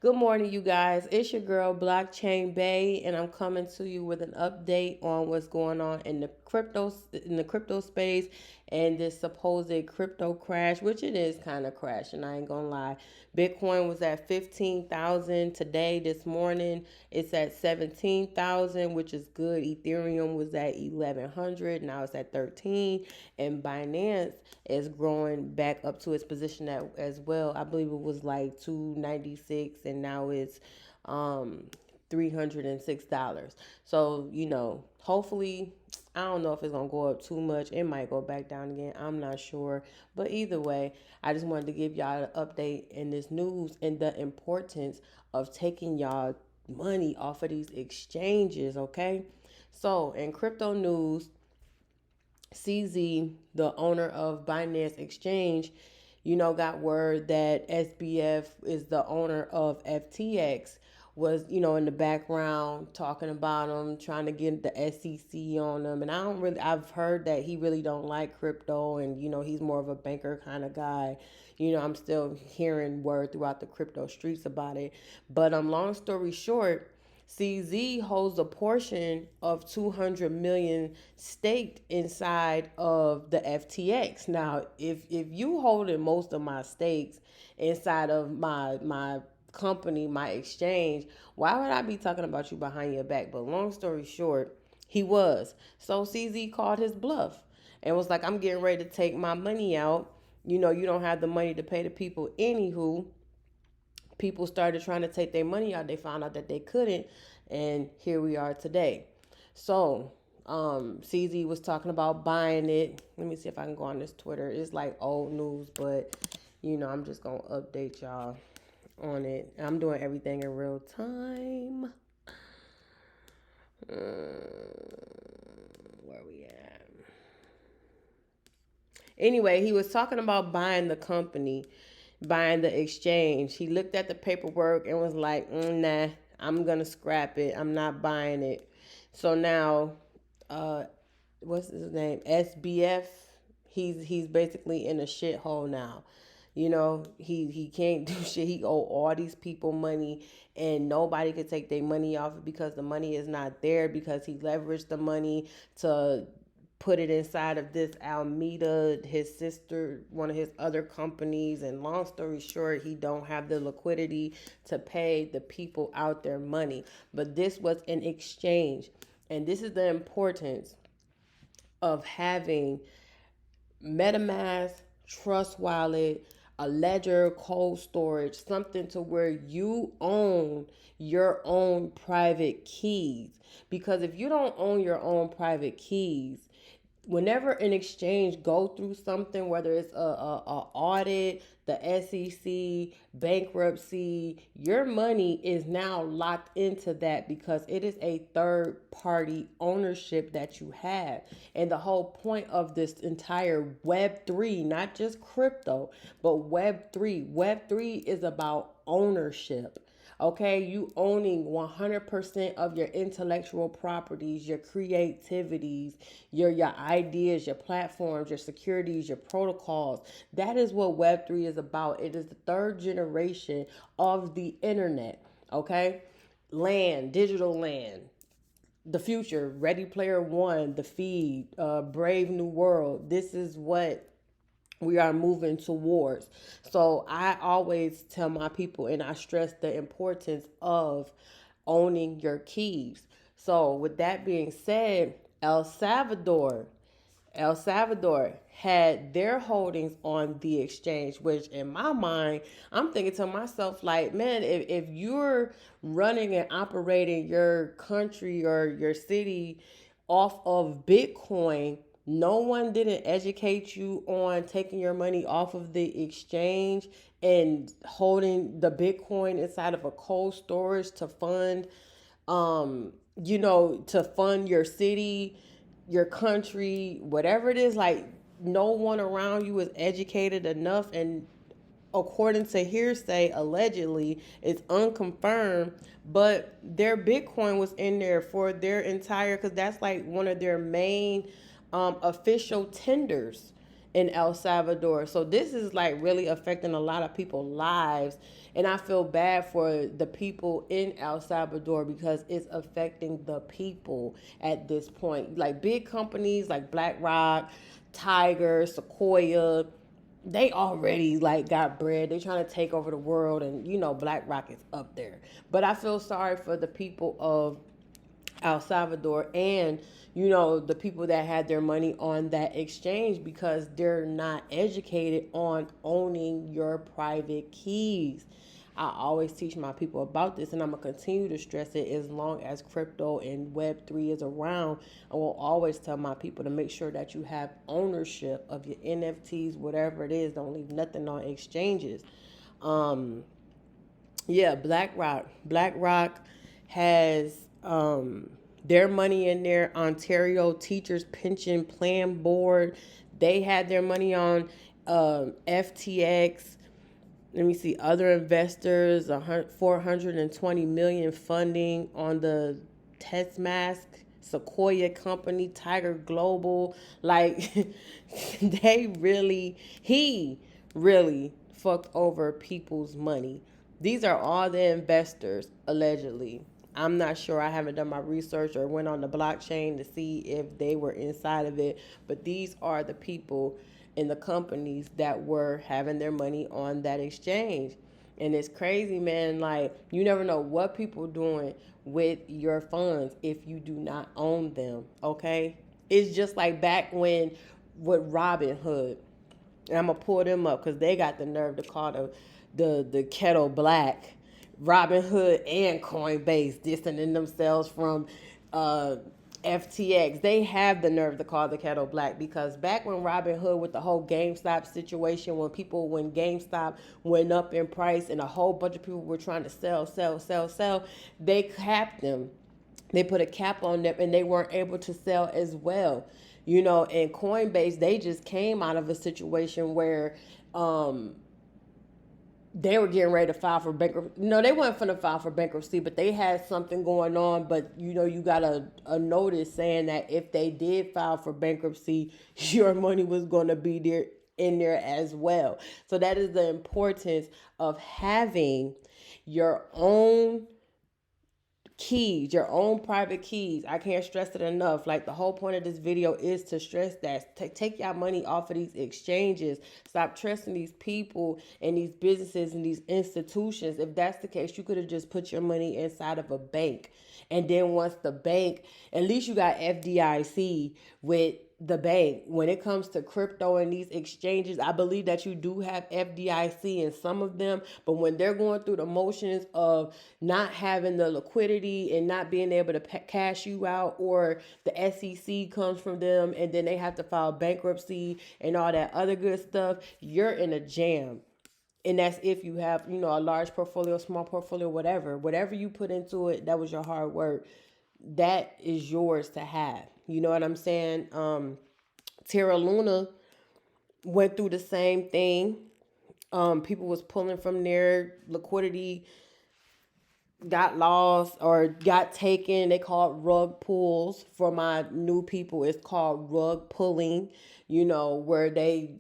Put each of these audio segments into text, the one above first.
Good morning, you guys. It's your girl Blockchain Bay, and I'm coming to you with an update on what's going on in the crypto space and this supposed crypto crash, which it is kind of crashing. I ain't gonna lie. Bitcoin was at 15,000 today. This morning, it's at 17,000, which is good. Ethereum was at 1,100. Now it's at 13, and Binance is growing back up to its position as well. I believe it was like 296 and now it's $306. So, hopefully I don't know if it's gonna go up too much. It might go back down again. I'm not sure. But either way, I just wanted to give y'all an update in this news and the importance of taking y'all money off of these exchanges, okay? So in crypto news, CZ, the owner of Binance Exchange, got word that SBF is the owner of FTX, was, in the background talking about him, trying to get the SEC on him. And I've heard that he really don't like crypto and, he's more of a banker kind of guy. I'm still hearing word throughout the crypto streets about it. But long story short, CZ holds a portion of 200 million staked inside of the FTX. Now, if you holding most of my stakes inside of my company, my exchange, why would I be talking about you behind your back? But long story short, he was. So CZ called his bluff and was like, I'm getting ready to take my money out. You don't have the money to pay the people. Anywho, people started trying to take their money out. They found out that they couldn't, and here we are today. So, CZ was talking about buying it. Let me see if I can go on this Twitter. It's like old news, but I'm just gonna update y'all on it. I'm doing everything in real time. Where we at? Anyway, he was talking about buying the company, buying the exchange. He looked at the paperwork and was like, nah, I'm going to scrap it. I'm not buying it. So now, uh, what's his name? SBF. He's basically in a shithole now. He can't do shit. He owe all these people money, and nobody could take their money off it because the money is not there, because he leveraged the money to put it inside of this Almeida, his sister, one of his other companies. And long story short, he don't have the liquidity to pay the people out their money. But this was an exchange, and this is the importance of having MetaMask, Trust Wallet, a ledger, cold storage, something to where you own your own private keys. Because if you don't own your own private keys, whenever an exchange go through something, whether it's a audit, the SEC, bankruptcy, your money is now locked into that because it is a third party ownership that you have. And the whole point of this entire Web3, not just crypto, but Web3 is about ownership. Okay, you owning 100% of your intellectual properties, your creativities, your ideas, your platforms, your securities, your protocols. That is what Web3 is about. It is the third generation of the internet. Okay, land, digital land, the future, Ready Player One, the feed, Brave New World. This is what we are moving towards. So I always tell my people, and I stress the importance of owning your keys. So with that being said, El Salvador had their holdings on the exchange, which in my mind, I'm thinking to myself, like, man, if you're running and operating your country or your city off of Bitcoin, no one didn't educate you on taking your money off of the exchange and holding the Bitcoin inside of a cold storage to fund to fund your city, your country, whatever it is. Like, no one around you is educated enough, and according to hearsay, allegedly, it's unconfirmed, but their Bitcoin was in there for their entire, because that's like one of their main official tenders in El Salvador. So this is like really affecting a lot of people's lives. And I feel bad for the people in El Salvador because it's affecting the people at this point. Like big companies like BlackRock, Tiger, Sequoia, they already like got bread. They trying to take over the world, and BlackRock is up there. But I feel sorry for the people of El Salvador and the people that had their money on that exchange because they're not educated on owning your private keys. I always teach my people about this, and I'm gonna continue to stress it as long as crypto and Web3 is around. I will always tell my people to make sure that you have ownership of your NFTs, whatever it is. Don't leave nothing on exchanges. Um, yeah, BlackRock has their money in there. Ontario Teachers Pension Plan Board, they had their money on FTX. Let me see, other investors, 420 million funding on the test mask, Sequoia Company, Tiger Global. Like, he really fucked over people's money. These are all the investors, allegedly. I'm not sure. I haven't done my research or went on the blockchain to see if they were inside of it. But these are the people in the companies that were having their money on that exchange. And it's crazy, man. Like, you never know what people doing with your funds if you do not own them, okay? It's just like back when with Robinhood. And I'm gonna pull them up because they got the nerve to call the kettle black. Robinhood and Coinbase distancing themselves from uh, FTX. They have the nerve to call the kettle black because back when Robinhood with the whole GameStop situation, when GameStop went up in price and a whole bunch of people were trying to sell, they capped them. They put a cap on them and they weren't able to sell as well. And Coinbase, they just came out of a situation where they were getting ready to file for bankruptcy. No, they weren't going to file for bankruptcy, but they had something going on. But, you got a notice saying that if they did file for bankruptcy, your money was going to be there in there as well. So that is the importance of having your own keys, your own private keys. I can't stress it enough. Like, the whole point of this video is to stress that. Take your money off of these exchanges. Stop trusting these people and these businesses and these institutions. If that's the case, you could have just put your money inside of a bank. And then once the bank, at least you got FDIC with the bank. When it comes to crypto and these exchanges, I believe that you do have FDIC in some of them, but when they're going through the motions of not having the liquidity and not being able to cash you out, or the SEC comes from them and then they have to file bankruptcy and all that other good stuff, you're in a jam. And that's if you have, a large portfolio, small portfolio, whatever you put into it, that was your hard work. That is yours to have. You know what I'm saying? Terra Luna went through the same thing. People was pulling from their liquidity, got lost or got taken. They call it rug pulls. For my new people, it's called rug pulling, where they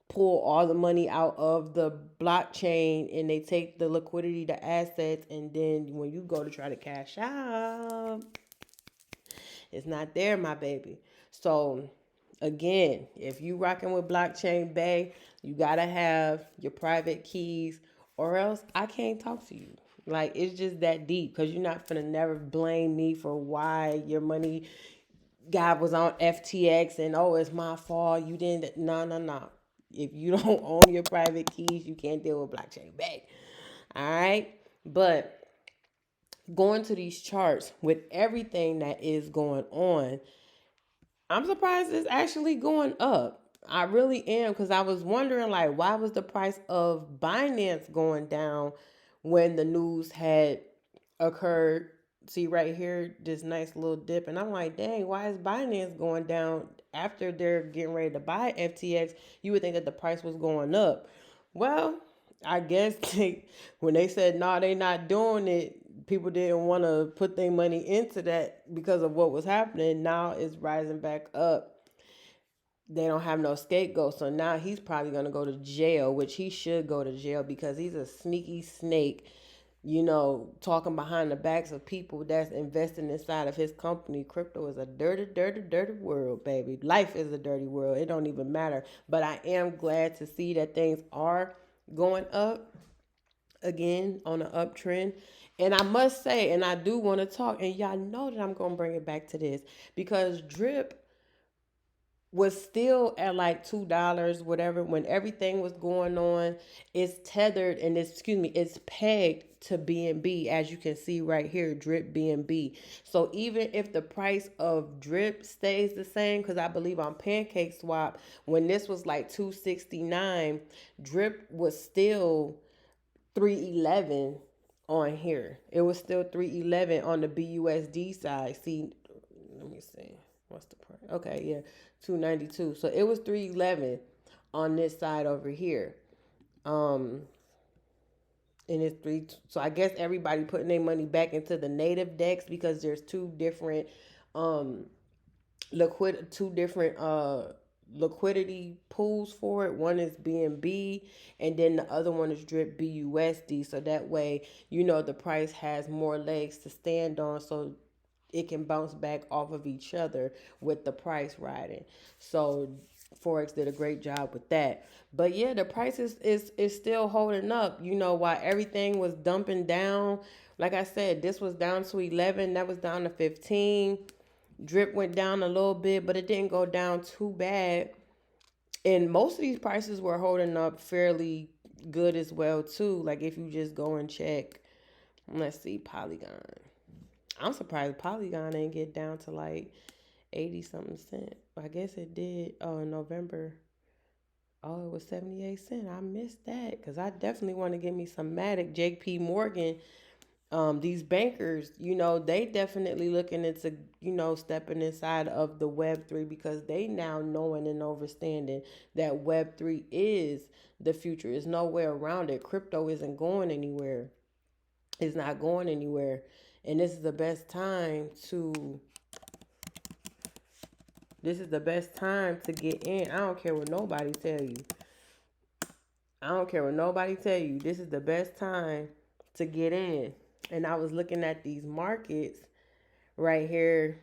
pull all the money out of the blockchain and they take the liquidity, the assets, and then when you go to try to cash out, it's not there, my baby. So again, if you rocking with Blockchain Bay, you gotta have your private keys, or else I can't talk to you. Like, it's just that deep, because you're not gonna never blame me for why your money guy was on FTX and, oh, it's my fault. You didn't. No. If you don't own your private keys, you can't deal with Blockchain Bay. All right, but going to these charts with everything that is going on, I'm surprised it's actually going up. I really am, because I was wondering, like, why was the price of Binance going down when the news had occurred? See right here, this nice little dip. And I'm like, dang, why is Binance going down after they're getting ready to buy FTX? You would think that the price was going up. Well, I guess when they said, no, they not doing it, people didn't want to put their money into that because of what was happening. Now it's rising back up. they don't have no scapegoat. So now he's probably going to go to jail, which he should go to jail because he's a sneaky snake, talking behind the backs of people that's investing inside of his company. Crypto is a dirty, dirty, dirty world, baby. Life is a dirty world. It don't even matter. But I am glad to see that things are going up again on an uptrend. And I must say, and I do want to talk, and y'all know that I'm going to bring it back to this because Drip was still at like $2, whatever, when everything was going on. It's tethered and it's pegged to BNB, as you can see right here, Drip BNB. So even if the price of Drip stays the same, because I believe on Pancake Swap, when this was like 269, Drip was still 311 on here. It was still 311 on the BUSD side. See, let me see. What's the price? Okay, yeah, 292. So it was 311 on this side over here. Um, and it's three. So I guess everybody putting their money back into the native decks because there's um two different liquidity pools for it. One is BNB and then the other one is Drip BUSD. So that way, the price has more legs to stand on. So it can bounce back off of each other with the price riding. So Forex did a great job with that. But yeah, the price is still holding up, while everything was dumping down. Like I said, this was down to 11, that was down to 15. Drip went down a little bit, but it didn't go down too bad. And most of these prices were holding up fairly good as well too. Like if you just go and check, let's see, Polygon. I'm surprised Polygon ain't get down to like 80 something cent. I guess it did. Oh, in November. Oh, it was 78 cent. I missed that because I definitely want to give me some Matic. JP Morgan, these bankers, they definitely looking into, stepping inside of the Web3 because they now knowing and understanding that Web3 is the future. There's nowhere around it. Crypto isn't going anywhere. It's not going anywhere. And this is the best time to get in. I don't care what nobody tell you. I don't care what nobody tell you. This is the best time to get in. And I was looking at these markets right here,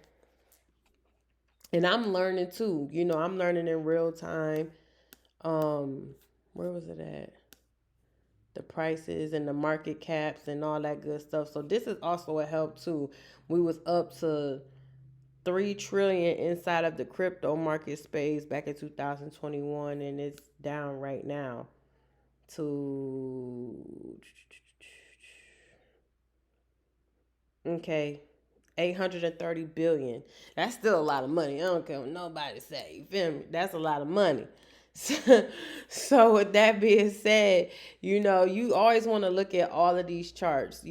and I'm learning too. I'm learning in real time. Where was it at? The prices and the market caps and all that good stuff. So this is also a help too. We was up to 3 trillion inside of the crypto market space back in 2021, and it's down right now to, okay, 830 billion. That's still a lot of money. I don't care what nobody say. You feel me? That's a lot of money. So with that being said, you always want to look at all of these charts.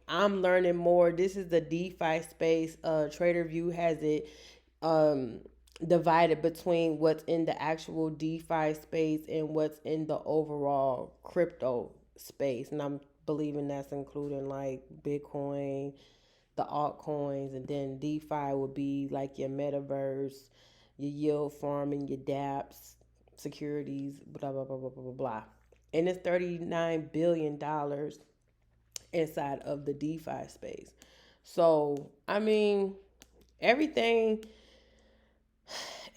I'm learning more. This is the DeFi space. TraderView has it um divided between what's in the actual DeFi space and what's in the overall crypto space. And I'm believing that's including like Bitcoin, the altcoins, and then DeFi would be like your metaverse, your yield farming, your dApps, securities, blah blah blah blah blah blah blah. And it's $39 billion inside of the DeFi space. So I mean, everything,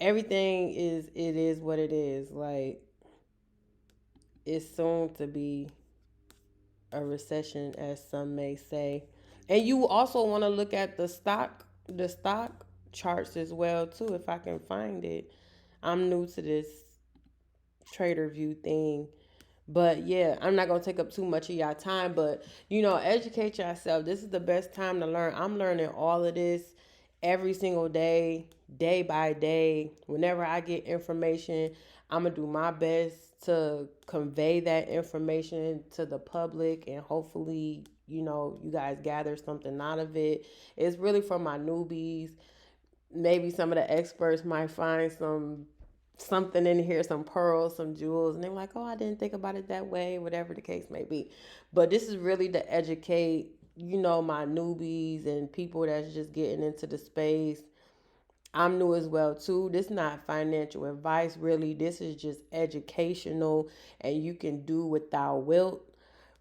everything is what it is. Like it's soon to be a recession, as some may say. And you also want to look at the stock charts as well too, if I can find it. I'm new to this trader view thing. But yeah, I'm not gonna take up too much of y'all time, but educate yourself. This is the best time to learn. I'm learning all of this every single day by day. Whenever I get information, I'm gonna do my best to convey that information to the public, and hopefully, you guys gather something out of it. It's really for my newbies. Maybe some of the experts might find something in here, some pearls, some jewels, and they're like, oh, I didn't think about it that way, whatever the case may be. But this is really to educate, my newbies and people that's just getting into the space. I'm new as well too. This is not financial advice really. This is just educational, and you can do without wilt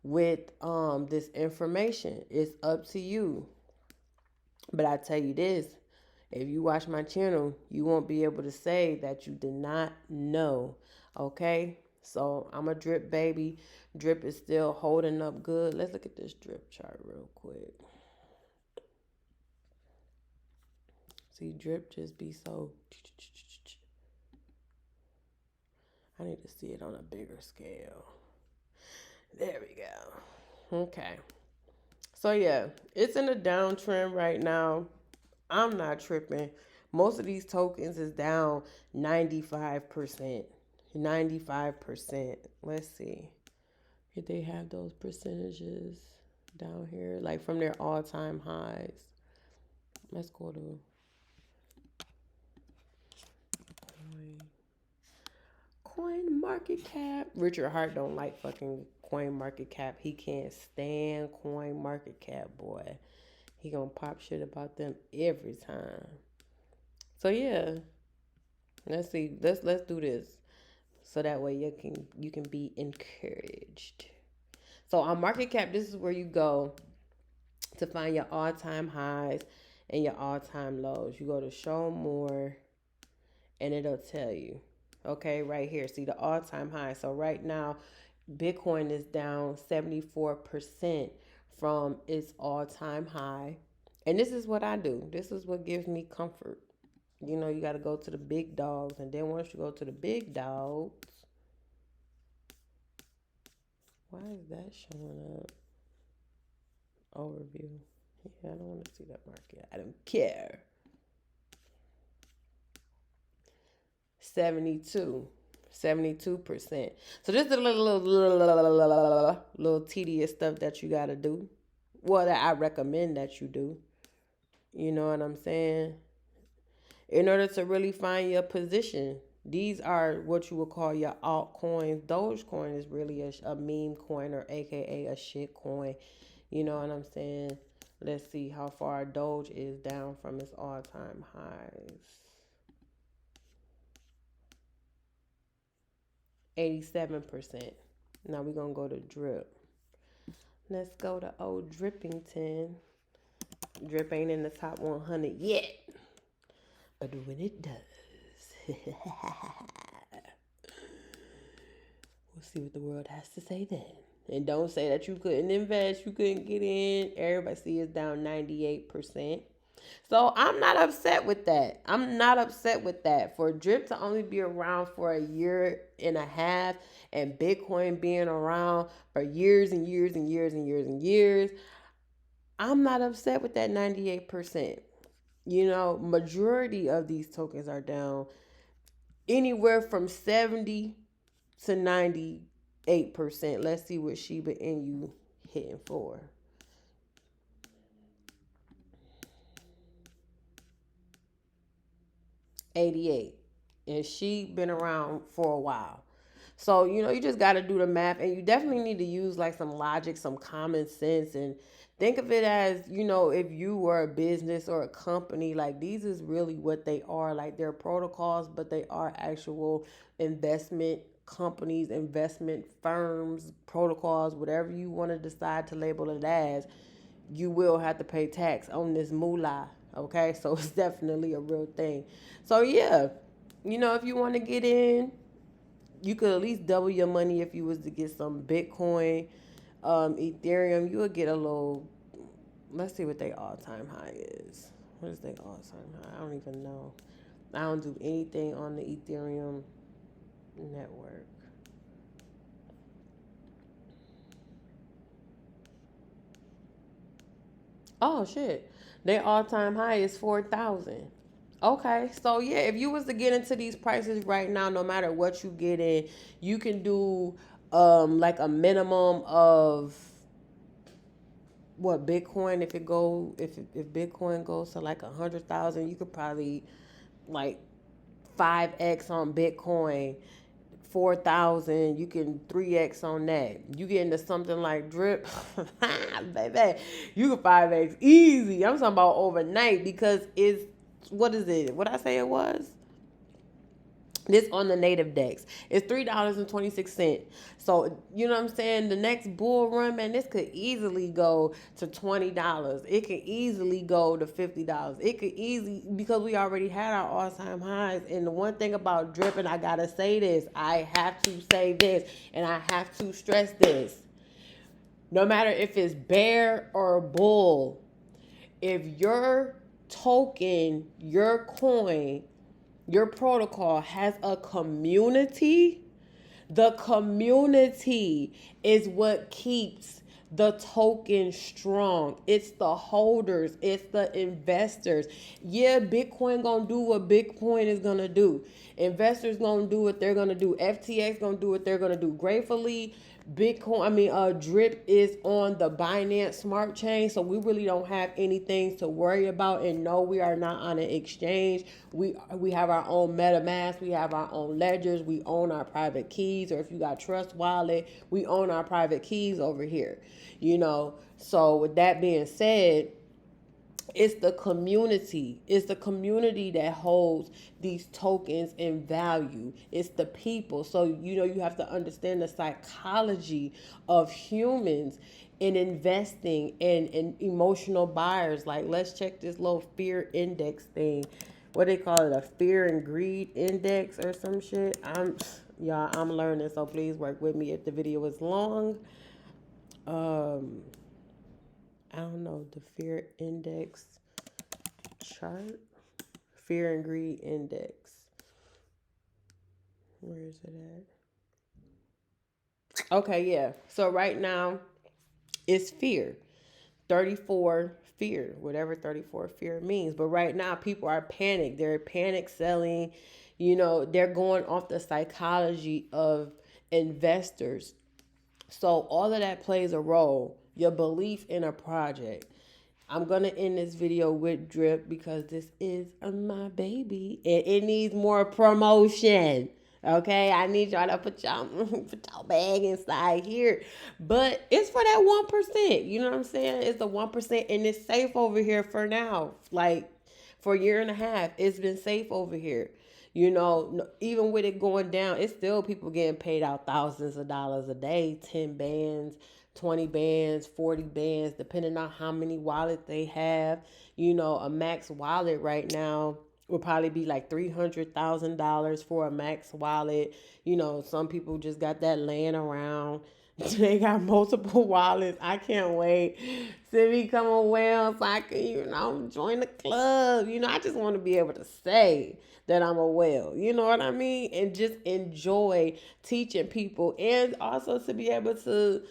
with this information. It's up to you. But I tell you this, if you watch my channel, you won't be able to say that you did not know. Okay? So I'm a drip baby. Drip is still holding up good. Let's look at this drip chart real quick. See, drip just be so. I need to see it on a bigger scale. There we go. Okay. So yeah, it's in a downtrend right now. I'm not tripping. Most of these tokens is down 95%. 95%. Let's see. If they have those percentages down here, like from their all-time highs. Let's go to Coin Market Cap. Richard Hart don't like fucking Coin Market Cap. He can't stand Coin Market Cap, boy. He gonna pop shit about them every time. So yeah, let's see. Let's do this so that way you can be encouraged. So on Market Cap, this is where you go to find your all time highs and your all time lows. You go to Show More, and it'll tell you. Okay, right here. See the all time high. So right now, Bitcoin is down 74% from its all time high. And this is what I do. This is what gives me comfort. You know, you got to go to the big dogs. And then once you go to the big dogs, why is that showing up? Overview. Yeah, I don't want to see that market. I don't care. 72. 72%. So this is a little tedious stuff that you got to do. Well, that I recommend that you do. You know what I'm saying? In order to really find your position, these are what you would call your altcoins. Dogecoin is really a meme coin, or AKA a shit coin. You know what I'm saying? Let's see how far Doge is down from its all-time highs. 87%. Now we're going to go to Drip. Let's go to old Drippington. Drip ain't in the top 100 yet. But when it does, we'll see what the world has to say then. And don't say that you couldn't invest, you couldn't get in. Everybody see it's down 98%. So I'm not upset with that. I'm not upset with that. For Drip to only be around for a year and a half, and Bitcoin being around for years and years and years and years and years, I'm not upset with that 98%. You know, majority of these tokens are down anywhere from 70 to 98%. Let's see what Shiba Inu hitting for. 88. And she been around for a while. So, you know, you just got to do the math, and you definitely need to use like some logic, some common sense, and think of it as, you know, if you were a business or a company, like these is really what they are. Like they're protocols, but they are actual investment companies, investment firms, protocols, whatever you want to decide to label it as. You will have to pay tax on this moolah. Okay, so it's definitely a real thing. So yeah, you know, if you want to get in, you could at least double your money if you was to get some Bitcoin, Ethereum. You would get a little. Let's see what their all-time high is. What is their all-time high? I don't even know. I don't do anything on the Ethereum network. Oh shit. Their all-time high is 4,000. Okay, so yeah, if you was to get into these prices right now, no matter what you get in, you can do like a minimum of what Bitcoin. If Bitcoin goes to like 100,000, you could probably like 5x on Bitcoin. 4,000, you can 3x on that. You get into something like Drip, baby, you can 5x easy. I'm talking about overnight, because it's what is it? What I say it was? This on the native dex. It's $3.26. So you know what I'm saying? The next bull run, man, this could easily go to $20. It could easily go to $50. It could easily, because we already had our all-time highs. And the one thing about Drip, and I gotta say this, I have to say this, and I have to stress this. No matter if it's bear or bull, if your token, your coin, your protocol has a community, the community is what keeps the token strong. It's the holders, it's the investors. Yeah, Bitcoin gonna do what Bitcoin is gonna do. Investors gonna do what they're gonna do. FTX gonna do what they're gonna do. Gratefully, Drip is on the Binance Smart Chain, so we really don't have anything to worry about. And no, we are not on an exchange. We have our own MetaMask, we have our own ledgers, we own our private keys, or if you got Trust Wallet, we own our private keys over here. So with that being said, it's the community. It's the community that holds these tokens in value. It's the people. So, you have to understand the psychology of humans in investing and emotional buyers. Like, let's check this little fear index thing. What they call it, a fear and greed index or some shit. I'm learning, so please work with me if the video is long. I don't know, the fear index chart. Fear and greed index. Where is it at? Okay, yeah. So right now it's fear. 34 fear, whatever 34 fear means. But right now people are panicked. They're panic selling. They're going off the psychology of investors. So all of that plays a role. Your belief in a project. I'm going to end this video with Drip because this is my baby and it needs more promotion. Okay, I need y'all to put y'all bag inside here. But it's for that 1%. You know what I'm saying? It's the 1% and it's safe over here for now. Like for a year and a half, it's been safe over here. Even with it going down, it's still people getting paid out thousands of dollars a day, 10 bands, 20 bands, 40 bands, depending on how many wallets they have. A max wallet right now will probably be like $300,000 for a max wallet. Some people just got that laying around. They got multiple wallets. I can't wait to become a whale so I can, join the club. I just want to be able to say that I'm a whale. You know what I mean? And just enjoy teaching people and also to be able to,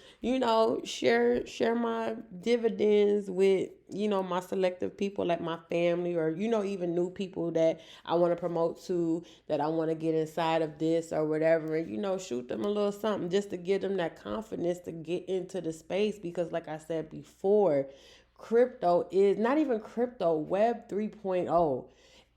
share my dividends with, my selective people like my family or, even new people that I want to promote to, that I want to get inside of this or whatever. And, shoot them a little something just to give them that confidence to get into the space. Because like I said before, crypto is not even crypto, Web 3.0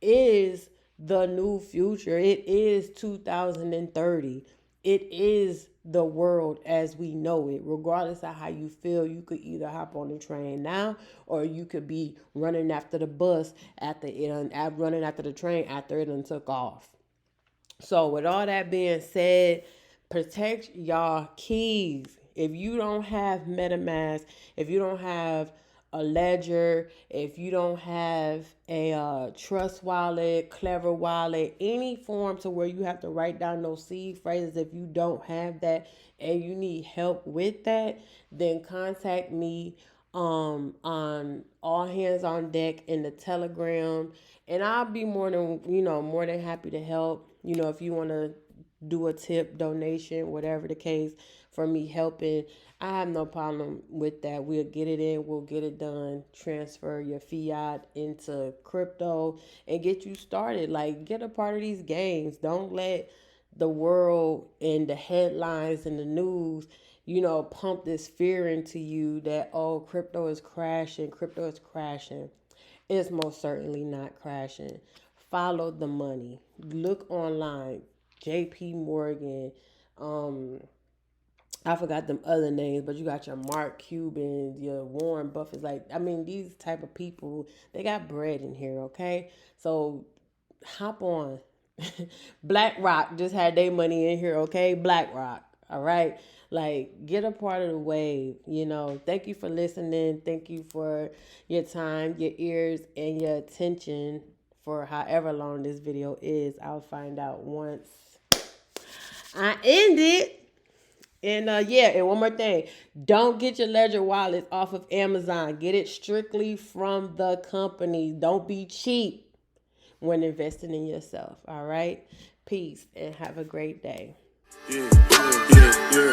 is the new future. It is 2030. It is the world as we know it. Regardless of how you feel, you could either hop on the train now or you could be running after the bus running after the train after it done took off. So with all that being said, protect y'all keys. If you don't have MetaMask, if you don't have a ledger, if you don't have a trust wallet, clever wallet, any form to where you have to write down those seed phrases, if you don't have that and you need help with that, then contact me on all hands on deck in the Telegram, and I'll be more than happy to help. If you want to do a tip donation, whatever the case, for me helping, I have no problem with that. We'll get it in, we'll get it done, transfer your fiat into crypto and get you started. Like, get a part of these games. Don't let the world and the headlines and the news, pump this fear into you that, oh, crypto is crashing, crypto is crashing. It's most certainly not crashing. Follow the money. Look online. JP Morgan, I forgot them other names, but you got your Mark Cubans, your Warren Buffett's. Like, I mean, these type of people, they got bread in here, okay? So hop on. BlackRock just had their money in here, okay? BlackRock, all right? Like, get a part of the wave, you know. Thank you for listening. Thank you for your time, your ears, and your attention for however long this video is. I'll find out once I end it. And yeah, and one more thing. Don't get your Ledger wallets off of Amazon. Get it strictly from the company. Don't be cheap when investing in yourself. All right? Peace and have a great day. Yeah, yeah, yeah, yeah.